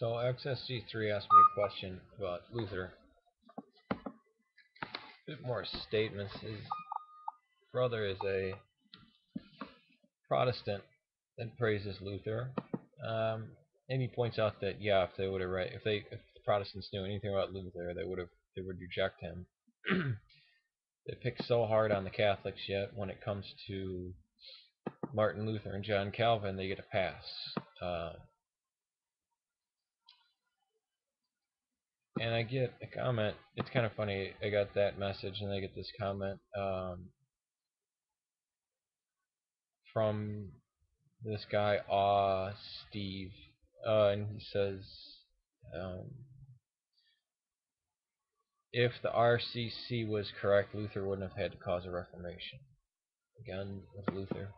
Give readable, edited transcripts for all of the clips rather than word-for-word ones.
So XSG3 asked me a question about Luther. A bit more statements. His brother is a Protestant that praises Luther, and he points out that if they would have if the Protestants knew anything about Luther, they would reject him. They pick so hard on the Catholics, yet when it comes to Martin Luther and John Calvin, they get a pass. And I get a comment. It's kind of funny. I got that message, and I get this comment from this guy, Steve, and he says, if the RCC was correct, Luther wouldn't have had to cause a Reformation. Again, with Luther.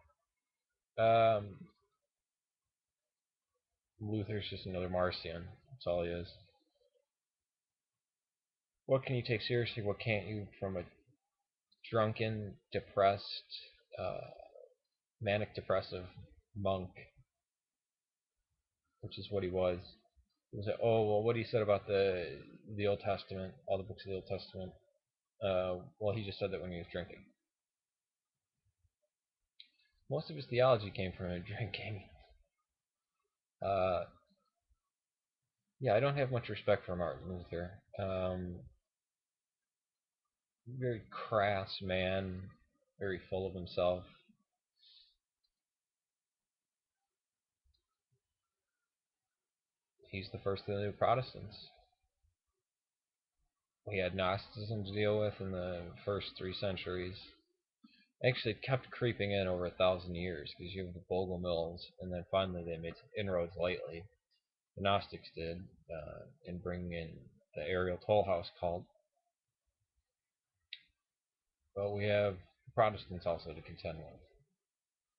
Luther's just another Marcion. That's all he is. What can you take seriously? What can't you? From a drunken, depressed, manic depressive monk, which is what he was. He was like, oh well, what he said about the Old Testament, all the books of the Old Testament. Well, he just said that when he was drinking. Most of his theology came from him drinking. Yeah, I don't have much respect for Martin Luther. Very crass man, very full of himself. He's the first of the new Protestants. We had Gnosticism to deal with in the first 3 centuries. Actually, it kept creeping in over 1,000 years because you have the Bogomils, and then finally they made some inroads lately. The Gnostics did in bringing in the Ariel Toll House cult. But we have Protestants also to contend with.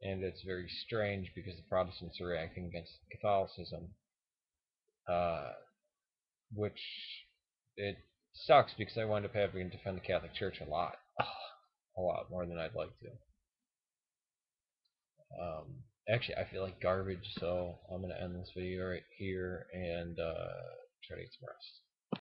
And it's very strange because the Protestants are reacting against Catholicism, which it sucks because I wind up having to defend the Catholic Church a lot more than I'd like to. Actually, I feel like garbage, so I'm going to end this video right here and try to get some rest.